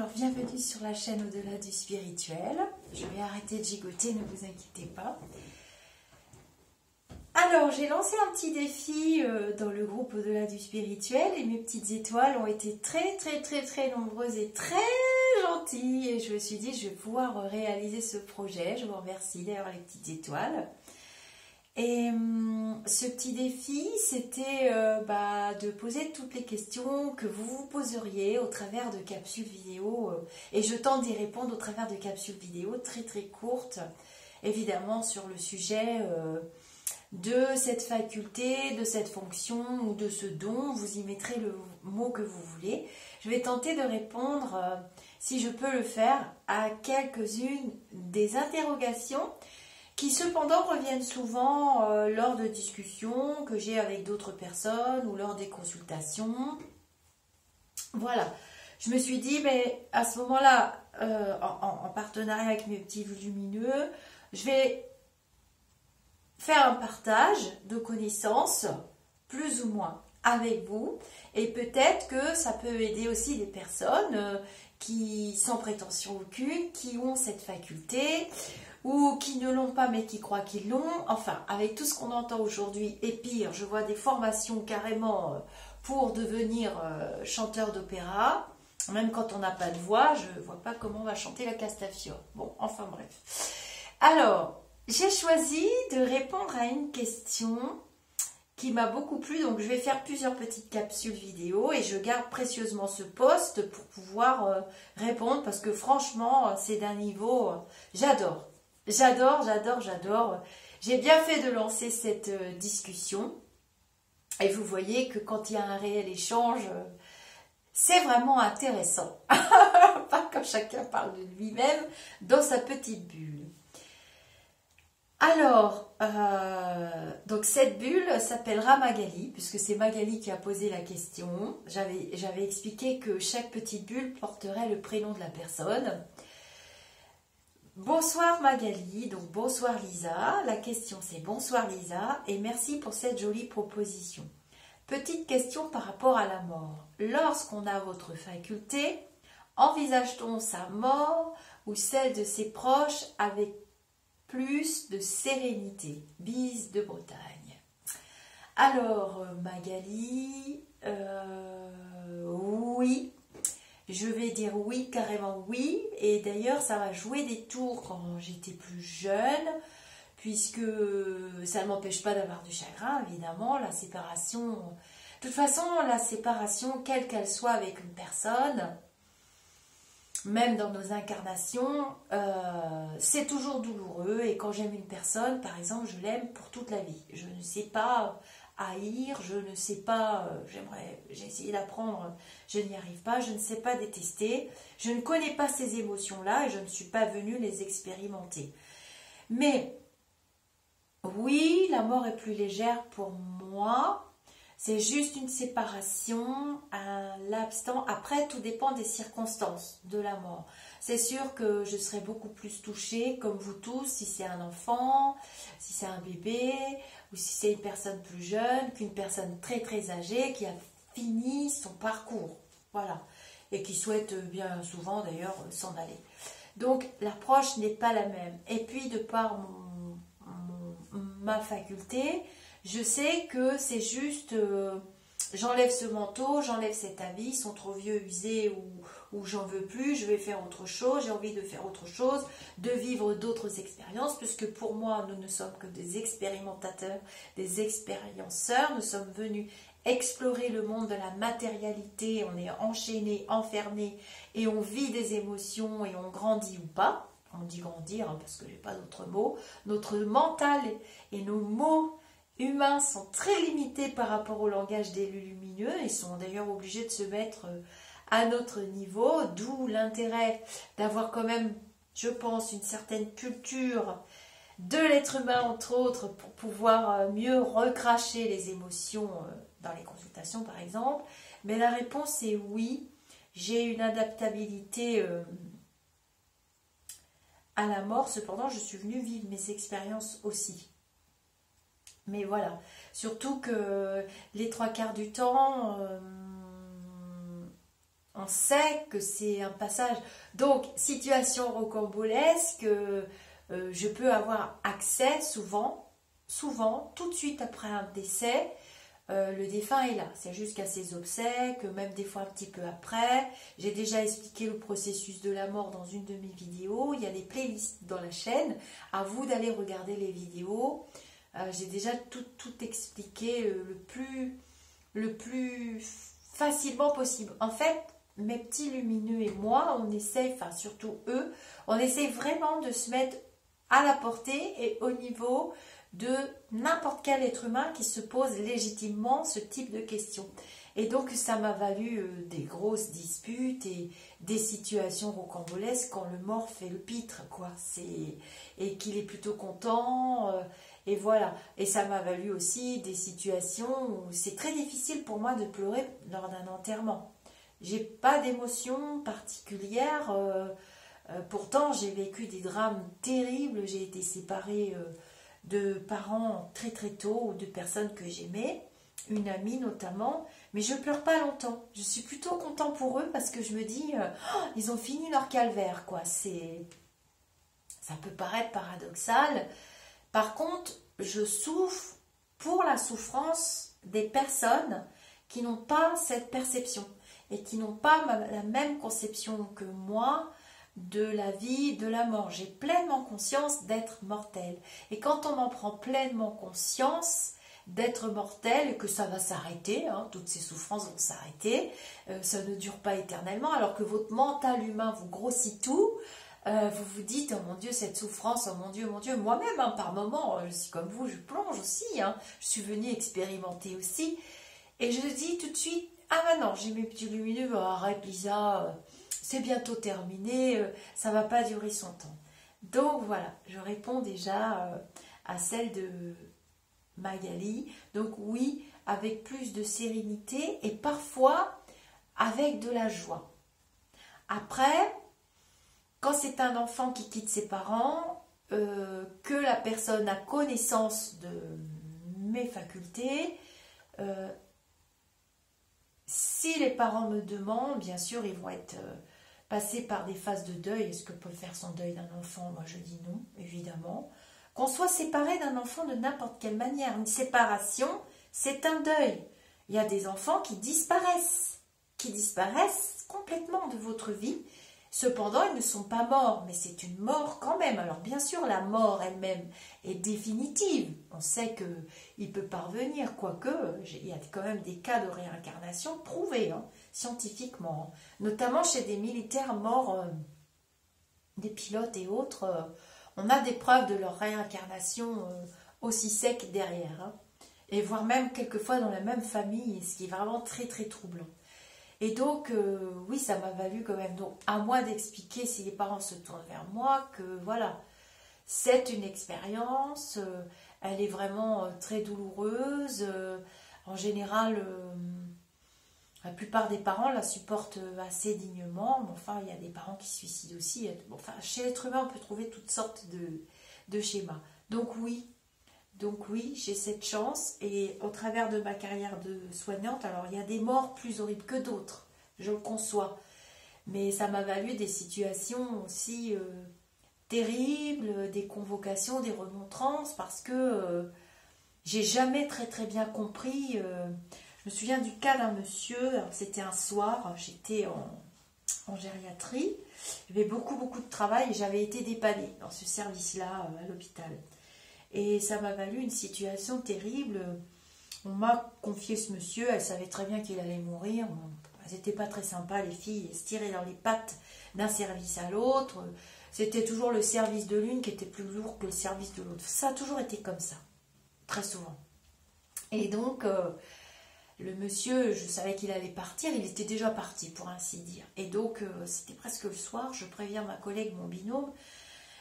Alors, bienvenue sur la chaîne Au-delà du spirituel. Je vais arrêter de gigoter, ne vous inquiétez pas. Alors, j'ai lancé un petit défi dans le groupe Au-delà du spirituel et mes petites étoiles ont été très nombreuses et très gentilles. Et je me suis dit, je vais pouvoir réaliser ce projet. Je vous remercie d'ailleurs les petites étoiles. Et ce petit défi, c'était de poser toutes les questions que vous vous poseriez au travers de capsules vidéo. Et je tente d'y répondre au travers de capsules vidéo très courtes, évidemment sur le sujet de cette faculté, de cette fonction ou de ce don. Vous y mettrez le mot que vous voulez. Je vais tenter de répondre, si je peux le faire, à quelques-unes des interrogations qui cependant reviennent souvent lors de discussions que j'ai avec d'autres personnes ou lors des consultations. Voilà, je me suis dit, mais à ce moment-là, en partenariat avec mes petits lumineux, je vais faire un partage de connaissances, plus ou moins, avec vous. Et peut-être que ça peut aider aussi des personnes qui, sans prétention aucune, qui ont cette faculté, ou qui ne l'ont pas mais qui croient qu'ils l'ont. Enfin, avec tout ce qu'on entend aujourd'hui, et pire, je vois des formations carrément pour devenir chanteur d'opéra. Même quand on n'a pas de voix, je ne vois pas comment on va chanter la Castafiore. Bon, enfin bref. Alors, j'ai choisi de répondre à une question qui m'a beaucoup plu. Donc, je vais faire plusieurs petites capsules vidéo et je garde précieusement ce post pour pouvoir répondre parce que franchement, c'est d'un niveau... J'adore. J'adore. J'ai bien fait de lancer cette discussion. Et vous voyez que quand il y a un réel échange, c'est vraiment intéressant. Pas comme chacun parle de lui-même dans sa petite bulle. Alors, donc cette bulle s'appellera Magali, puisque c'est Magali qui a posé la question. J'avais expliqué que chaque petite bulle porterait le prénom de la personne. Bonsoir Magali, donc bonsoir Lisa. La question c'est bonsoir Lisa et merci pour cette jolie proposition. Petite question par rapport à la mort. Lorsqu'on a votre faculté, envisage-t-on sa mort ou celle de ses proches avec plus de sérénité? Bise de Bretagne. Alors Magali, oui. Je vais dire oui, carrément oui. Et d'ailleurs, ça va jouer des tours quand j'étais plus jeune, puisque ça ne m'empêche pas d'avoir du chagrin, évidemment. La séparation, de toute façon, la séparation, quelle qu'elle soit avec une personne, même dans nos incarnations, c'est toujours douloureux. Et quand j'aime une personne, par exemple, je l'aime pour toute la vie. Je ne sais pas haïr, je ne sais pas, j'ai essayé d'apprendre, je n'y arrive pas, je ne sais pas détester, je ne connais pas ces émotions-là et je ne suis pas venue les expérimenter. Mais oui, la mort est plus légère pour moi, c'est juste une séparation, un laps de temps. Après, tout dépend des circonstances de la mort. C'est sûr que je serai beaucoup plus touchée, comme vous tous, si c'est un enfant, si c'est un bébé, ou si c'est une personne plus jeune, qu'une personne très âgée qui a fini son parcours. Voilà. Et qui souhaite bien souvent d'ailleurs s'en aller. Donc l'approche n'est pas la même. Et puis de par ma faculté, je sais que c'est juste... j'enlève ce manteau, j'enlève cet habit, ils sont trop vieux, usés ou j'en veux plus, je vais faire autre chose, j'ai envie de faire autre chose, de vivre d'autres expériences, puisque pour moi, nous ne sommes que des expérimentateurs, des expérienceurs, nous sommes venus explorer le monde de la matérialité, on est enchaîné, enfermé, et on vit des émotions et on grandit ou pas, on dit grandir, parce que je n'ai pas d'autres mots, notre mental et nos mots humains sont très limités par rapport au langage des lumineux. Ils sont d'ailleurs obligés de se mettre à notre niveau, d'où l'intérêt d'avoir quand même, je pense, une certaine culture de l'être humain, entre autres, pour pouvoir mieux recracher les émotions dans les consultations, par exemple. Mais la réponse est oui. J'ai une adaptabilité à la mort. Cependant, je suis venue vivre mes expériences aussi. Mais voilà, surtout que les 3/4 du temps, On sait que c'est un passage. Donc, situation rocambolesque, je peux avoir accès souvent, tout de suite après un décès. Le défunt est là, c'est jusqu'à ses obsèques, même des fois un petit peu après. J'ai déjà expliqué le processus de la mort dans une de mes vidéos. Il y a les playlists dans la chaîne. À vous d'aller regarder les vidéos. J'ai déjà tout expliqué le plus facilement possible. En fait, mes petits lumineux et moi, on essaie, enfin surtout eux, on essaie vraiment de se mettre à la portée et au niveau de n'importe quel être humain qui se pose légitimement ce type de questions. Et donc ça m'a valu des grosses disputes et des situations rocambolesques quand le mort fait le pitre, quoi. Et qu'il est plutôt content, et voilà. Et ça m'a valu aussi des situations où c'est très difficile pour moi de pleurer lors d'un enterrement. J'ai pas d'émotion particulière, pourtant j'ai vécu des drames terribles, j'ai été séparée de parents très très tôt ou de personnes que j'aimais, une amie notamment, mais je pleure pas longtemps. Je suis plutôt content pour eux parce que je me dis, oh, ils ont fini leur calvaire, quoi. Ça peut paraître paradoxal. Par contre, je souffre pour la souffrance des personnes qui n'ont pas cette perception et qui n'ont pas la même conception que moi de la vie, de la mort. J'ai pleinement conscience d'être mortelle. Et quand on en prend pleinement conscience d'être mortel et que ça va s'arrêter, hein, toutes ces souffrances vont s'arrêter, ça ne dure pas éternellement, alors que votre mental humain vous grossit tout, vous vous dites, oh mon Dieu, cette souffrance, oh mon Dieu, moi-même, hein, par moments, je suis comme vous, je plonge aussi, hein, je suis venue expérimenter aussi, et je dis tout de suite, ah ben non, j'ai mes petits lumineux, arrête Lisa, c'est bientôt terminé, ça va pas durer son temps. Donc voilà, je réponds déjà à celle de Magali. Donc oui, avec plus de sérénité et parfois avec de la joie. Après, quand c'est un enfant qui quitte ses parents, que la personne a connaissance de mes facultés, si les parents me demandent, bien sûr, ils vont être passer par des phases de deuil. Est-ce que peut faire son deuil d'un enfant? Moi, je dis non, évidemment. Qu'on soit séparé d'un enfant de n'importe quelle manière. Une séparation, c'est un deuil. Il y a des enfants qui disparaissent complètement de votre vie. Cependant, ils ne sont pas morts, mais c'est une mort quand même. Alors bien sûr, la mort elle-même est définitive. On sait qu'il peut parvenir, quoique il y a quand même des cas de réincarnation prouvés, hein, scientifiquement. Hein. Notamment chez des militaires morts, des pilotes et autres, on a des preuves de leur réincarnation aussi sec derrière. Hein. Et voire même quelquefois dans la même famille, ce qui est vraiment très très troublant. Et donc, oui, ça m'a valu quand même. Donc, à moi d'expliquer si les parents se tournent vers moi que voilà, c'est une expérience, elle est vraiment très douloureuse. En général, la plupart des parents la supportent assez dignement. Mais enfin, il y a des parents qui se suicident aussi. Bon, enfin, chez l'être humain, on peut trouver toutes sortes de schémas. Donc oui, j'ai cette chance et au travers de ma carrière de soignante, alors il y a des morts plus horribles que d'autres, je le conçois, mais ça m'a valu des situations aussi terribles, des convocations, des remontrances, parce que j'ai jamais très très bien compris. Je me souviens du cas d'un monsieur, c'était un soir, j'étais en gériatrie, il y avait beaucoup de travail et j'avais été dépannée dans ce service-là à l'hôpital. Et ça m'a valu une situation terrible. On m'a confié ce monsieur, elle savait très bien qu'il allait mourir. Elles n'étaient pas très sympas, les filles, elles se tiraient dans les pattes d'un service à l'autre. C'était toujours le service de l'une qui était plus lourd que le service de l'autre. Ça a toujours été comme ça, très souvent. Et donc, le monsieur, je savais qu'il allait partir, il était déjà parti, pour ainsi dire. Et donc, c'était presque le soir, je préviens ma collègue, mon binôme.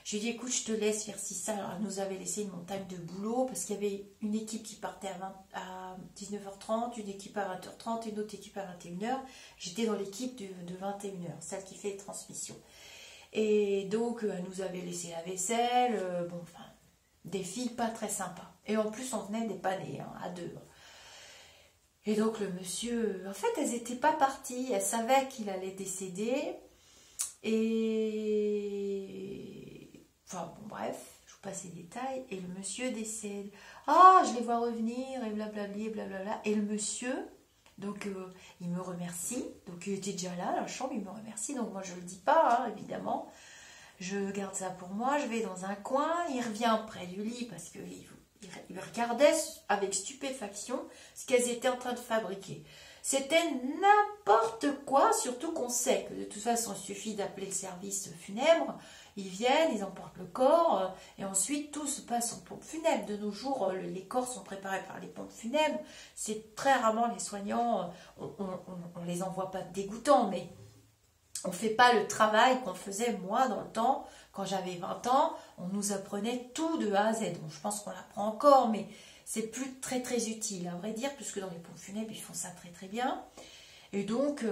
Je lui ai dit, écoute, je te laisse faire ci, ça. Alors, elle nous avait laissé une montagne de boulot parce qu'il y avait une équipe qui partait à 19h30, une équipe à 20h30, une autre équipe à 21h. J'étais dans l'équipe de 21h, celle qui fait les transmissions. Et donc, elle nous avait laissé la vaisselle, bon, enfin, des filles pas très sympas. Et en plus, on venait dépanner, hein, à deux. Et donc le monsieur, en fait, elles n'étaient pas parties. Elles savaient qu'il allait décéder. Et... Enfin, bon, bref, je vous passe les détails. Et le monsieur décède. Ah, je les vois revenir, et blablabli, et blablabla. Et le monsieur, donc, il me remercie. Donc, il était déjà là, à la chambre, il me remercie. Donc, moi, je ne le dis pas, hein, évidemment. Je garde ça pour moi. Je vais dans un coin. Il revient près du lit parce qu'il il regardait avec stupéfaction ce qu'elles étaient en train de fabriquer. C'était n'importe quoi, surtout qu'on sait que de toute façon, il suffit d'appeler le service funèbre. Ils viennent, ils emportent le corps, et ensuite tout se passe en pompe funèbre. De nos jours, les corps sont préparés par les pompes funèbres. C'est très rarement les soignants, on les envoie pas dégoûtants, mais on ne fait pas le travail qu'on faisait moi dans le temps. Quand j'avais 20 ans, on nous apprenait tout de A à Z. Bon, je pense qu'on l'apprend encore, mais c'est plus très très utile, à vrai dire, puisque dans les pompes funèbres, ils font ça très très bien. Et donc,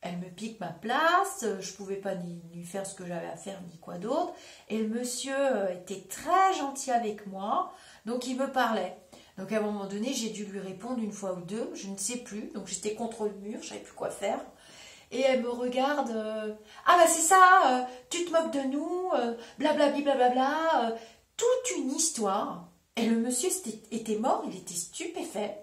elle me pique ma place, je ne pouvais pas ni faire ce que j'avais à faire, ni quoi d'autre. Et le monsieur était très gentil avec moi, donc il me parlait. Donc à un moment donné, j'ai dû lui répondre une fois ou deux, je ne sais plus. Donc j'étais contre le mur, je ne savais plus quoi faire. Et elle me regarde, ah bah c'est ça, tu te moques de nous, blablabli, blablabla, toute une histoire. Et le monsieur était mort, il était stupéfait.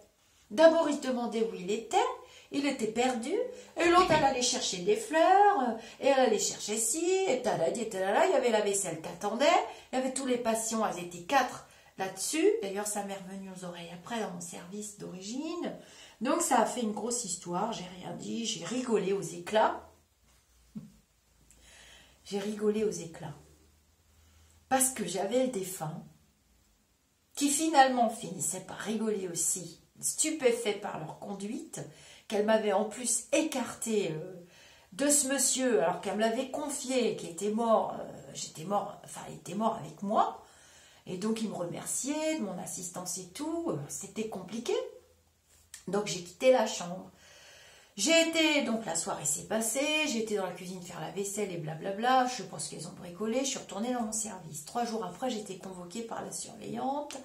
D'abord, il se demandait où il était perdu, et l'autre, elle allait chercher des fleurs, et elle allait chercher ci, et taladi, et talala, il y avait la vaisselle qui attendait, il y avait tous les patients, elles étaient 4 là-dessus. D'ailleurs, ça m'est revenu aux oreilles après dans mon service d'origine. Donc, ça a fait une grosse histoire, j'ai rien dit, j'ai rigolé aux éclats. J'ai rigolé aux éclats. Parce que j'avais le défunt, qui finalement finissait par rigoler aussi, stupéfait par leur conduite, qu'elle m'avait en plus écarté de ce monsieur, alors qu'elle me l'avait confié, qui était mort, il était mort avec moi, et donc il me remerciait de mon assistance et tout, c'était compliqué. Donc j'ai quitté la chambre. J'ai été, donc la soirée s'est passée, j'ai été dans la cuisine faire la vaisselle et blablabla, je pense qu'elles ont bricolé, je suis retournée dans mon service. 3 jours après, j'étais convoquée par la surveillante,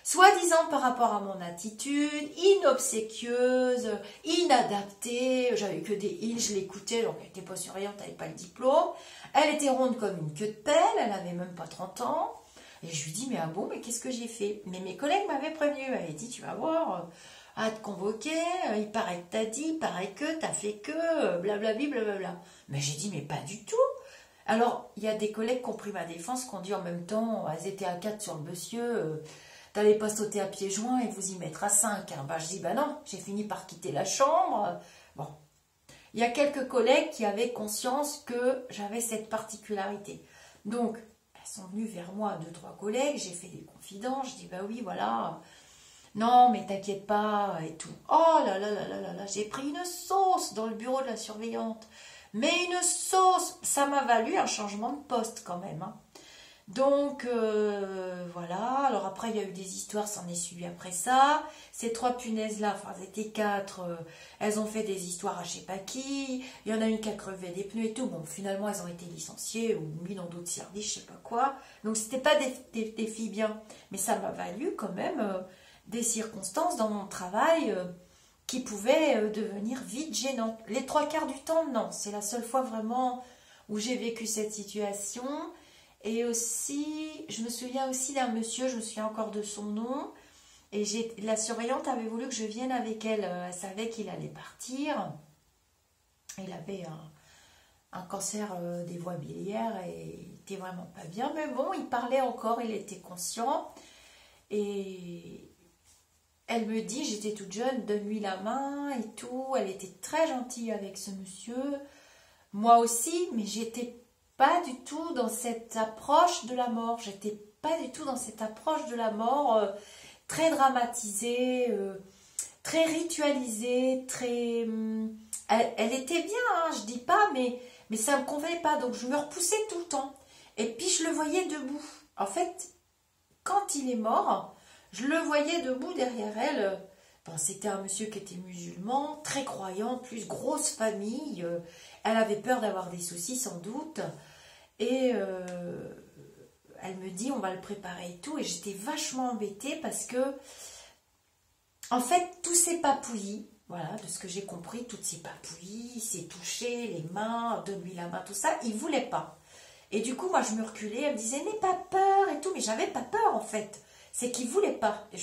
soi-disant par rapport à mon attitude, inobséquieuse, inadaptée, j'avais que des îles, je l'écoutais, donc elle n'était pas surveillante, elle n'avait pas le diplôme, elle était ronde comme une queue de pelle, elle n'avait même pas 30 ans, et je lui dis, mais ah bon, mais qu'est-ce que j'ai fait? Mais mes collègues m'avaient prévenu, elle avait dit, tu vas voir, à te convoquer, il paraît que t'as dit, il paraît que t'as fait que, blablabli, blablabla. Mais j'ai dit, mais pas du tout. Alors, il y a des collègues qui ont pris ma défense, qui ont dit en même temps, elles étaient à 4 sur le monsieur, t'allais pas sauter à pieds joints et vous y mettre à 5. Hein. Bah, je dis, bah non, j'ai fini par quitter la chambre. Bon, il y a quelques collègues qui avaient conscience que j'avais cette particularité. Donc, elles sont venues vers moi, 2-3 collègues, j'ai fait des confidences, je dis, bah oui, voilà... Non, mais t'inquiète pas, et tout. Oh là là là là là là, j'ai pris une sauce dans le bureau de la surveillante. Mais une sauce, ça m'a valu un changement de poste quand même. Hein. Donc, voilà. Alors après, il y a eu des histoires, s'en est suivi après ça. Ces 3 punaises-là, enfin, elles étaient 4, elles ont fait des histoires à je sais pas qui. Il y en a une qui a crevé des pneus et tout. Bon, finalement, elles ont été licenciées ou mises dans d'autres services, je sais pas quoi. Donc, c'était pas des filles bien. Mais ça m'a valu quand même... des circonstances dans mon travail qui pouvaient devenir vite gênantes. Les 3/4 du temps, non. C'est la seule fois vraiment où j'ai vécu cette situation. Et aussi, je me souviens aussi d'un monsieur, je me souviens encore de son nom. Et la surveillante avait voulu que je vienne avec elle. Elle savait qu'il allait partir. Il avait un cancer des voies biliaires et il était vraiment pas bien. Mais bon, il parlait encore, il était conscient. Et... elle me dit, j'étais toute jeune, donne-lui la main et tout. Elle était très gentille avec ce monsieur. Moi aussi, mais j'étais pas du tout dans cette approche de la mort. J'étais pas du tout dans cette approche de la mort très dramatisée, très ritualisée, très... Elle était bien, hein, je dis pas, mais ça me convenait pas. Donc je me repoussais tout le temps. Et puis je le voyais debout. En fait, quand il est mort... je le voyais debout derrière elle. Bon, c'était un monsieur qui était musulman, très croyant, plus grosse famille. Elle avait peur d'avoir des soucis sans doute. Et elle me dit, on va le préparer et tout. Et j'étais vachement embêtée parce que en fait, tous ces papouillis, voilà, de ce que j'ai compris, toutes ces papouilles, ces touchés, les mains, donne-lui la main, tout ça, il ne voulait pas. Et du coup, moi, je me reculais, elle me disait, n'aie pas peur et tout, mais j'avais pas peur, en fait. C'est qu'il ne voulait pas. Et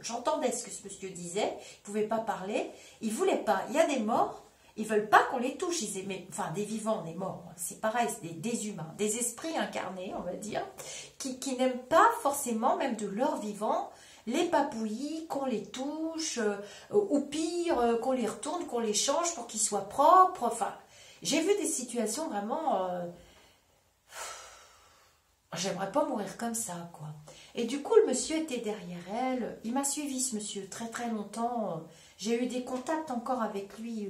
j'entendais ce que ce monsieur disait, il ne pouvait pas parler, il ne voulait pas. Il y a des morts, ils ne veulent pas qu'on les touche. Enfin, des vivants, des morts, c'est pareil, c'est des humains, des esprits incarnés, on va dire, qui n'aiment pas forcément, même de leur vivant, les papouillis, qu'on les touche, ou pire, qu'on les retourne, qu'on les change pour qu'ils soient propres. Enfin, j'ai vu des situations vraiment... j'aimerais pas mourir comme ça, quoi. Et du coup, le monsieur était derrière elle. Il m'a suivi, ce monsieur, très très longtemps. J'ai eu des contacts encore avec lui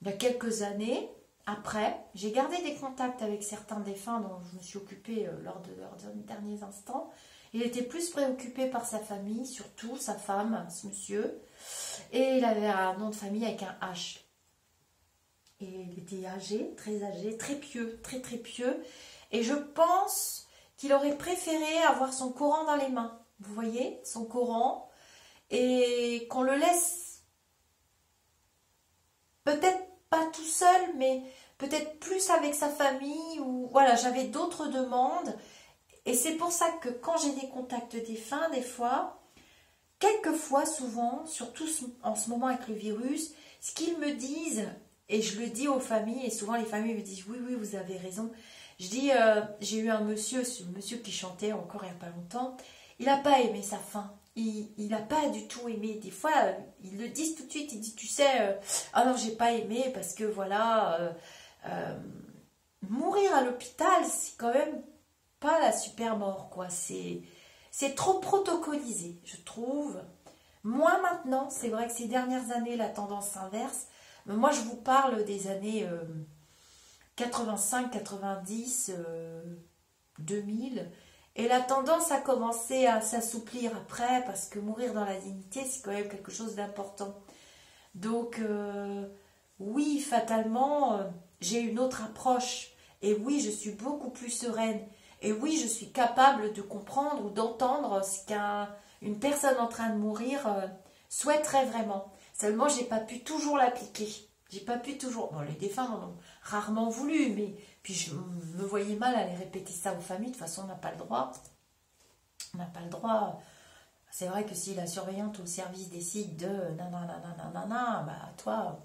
il y a quelques années. Après, j'ai gardé des contacts avec certains défunts dont je me suis occupée lors de leurs derniers instants. Il était plus préoccupé par sa famille, surtout sa femme, ce monsieur. Et il avait un nom de famille avec un H. Et il était âgé, très pieux, très très pieux. Et je pense qu'il aurait préféré avoir son Coran dans les mains. Vous voyez, son Coran. Et qu'on le laisse peut-être pas tout seul, mais peut-être plus avec sa famille. Ou voilà, j'avais d'autres demandes. Et c'est pour ça que quand j'ai des contacts défunts, des fois, quelquefois, souvent, surtout en ce moment avec le virus, ce qu'ils me disent, et je le dis aux familles, et souvent les familles me disent oui, oui, vous avez raison. Je dis, j'ai eu un monsieur, ce monsieur qui chantait encore il n'y a pas longtemps, il n'a pas aimé sa fin. Il n'a pas du tout aimé. Des fois, ils le disent tout de suite, il dit, tu sais, ah non, j'ai pas aimé parce que voilà, mourir à l'hôpital, c'est quand même pas la super mort, quoi. C'est trop protocolisé, je trouve. Moi, maintenant, c'est vrai que ces dernières années, la tendance s'inverse. Mais moi, je vous parle des années 85, 90, 2000. Et la tendance a commencé à s'assouplir après, parce que mourir dans la dignité, c'est quand même quelque chose d'important. Donc, oui, fatalement, j'ai une autre approche. Et oui, je suis beaucoup plus sereine. Et oui, je suis capable de comprendre ou d'entendre ce qu'une personne en train de mourir souhaiterait vraiment. Seulement, j'ai pas pu toujours l'appliquer. J'ai pas pu toujours... Bon, les défunts m'en ont rarement voulu, mais puis je me voyais mal à aller répéter ça aux familles. De toute façon, on n'a pas le droit. On n'a pas le droit. C'est vrai que si la surveillante ou le service décide de nanana, bah toi,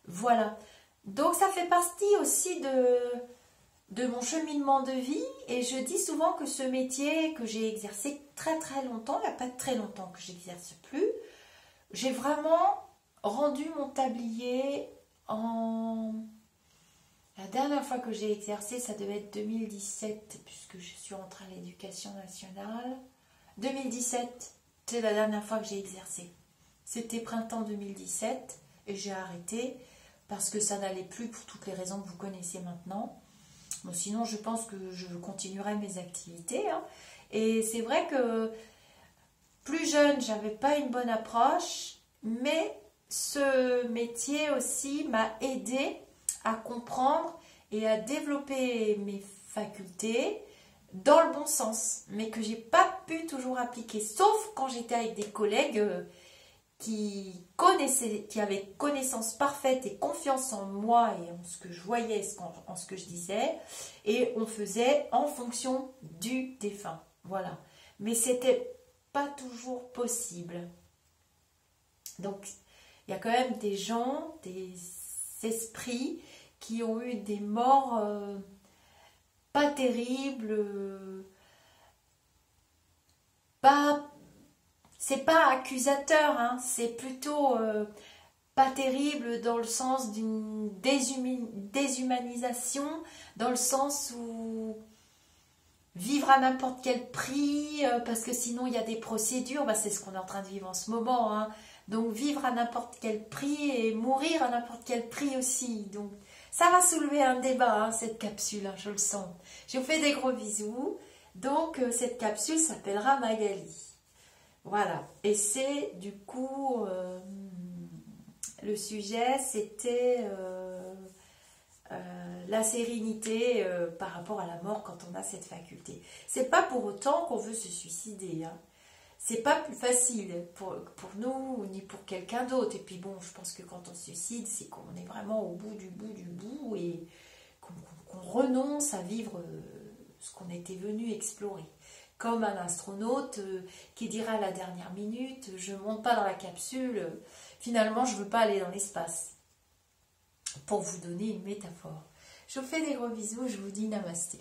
voilà. Donc ça fait partie aussi de mon cheminement de vie, et je dis souvent que ce métier que j'ai exercé très très longtemps, il n'y a pas très longtemps que j'exerce plus, j'ai vraiment rendu mon tablier en... La dernière fois que j'ai exercé, ça devait être 2017, puisque je suis rentrée à l'éducation nationale. 2017, c'est la dernière fois que j'ai exercé. C'était printemps 2017, et j'ai arrêté parce que ça n'allait plus pour toutes les raisons que vous connaissez maintenant. Bon, sinon, je pense que je continuerai mes activités. Hein. Et c'est vrai que plus jeune, j'avais pas une bonne approche, mais ce métier aussi m'a aidé à comprendre et à développer mes facultés dans le bon sens, mais que j'ai pas pu toujours appliquer, sauf quand j'étais avec des collègues qui connaissaient, qui avaient connaissance parfaite et confiance en moi et en ce que je voyais, en ce que je disais, et on faisait en fonction du défunt. Voilà. Mais c'était pas toujours possible. Donc, il y a quand même des gens, des esprits qui ont eu des morts pas terribles, c'est pas accusateur, hein, c'est plutôt pas terrible dans le sens d'une déshumanisation, dans le sens où vivre à n'importe quel prix, parce que sinon il y a des procédures, bah, c'est ce qu'on est en train de vivre en ce moment, hein. Donc vivre à n'importe quel prix et mourir à n'importe quel prix aussi. Donc ça va soulever un débat, hein, cette capsule, hein, je le sens. Je vous fais des gros bisous. Donc cette capsule s'appellera Magali. Voilà. Et c'est du coup, le sujet, c'était la sérénité par rapport à la mort quand on a cette faculté. C'est pas pour autant qu'on veut se suicider, hein. c'est pas plus facile pour nous ni pour quelqu'un d'autre. Et puis bon, je pense que quand on se suicide, c'est qu'on est vraiment au bout du bout du bout et qu'on renonce à vivre ce qu'on était venu explorer. Comme un astronaute qui dira à la dernière minute, je ne monte pas dans la capsule, finalement je ne veux pas aller dans l'espace. Pour vous donner une métaphore. Je vous fais des gros bisous, je vous dis namasté.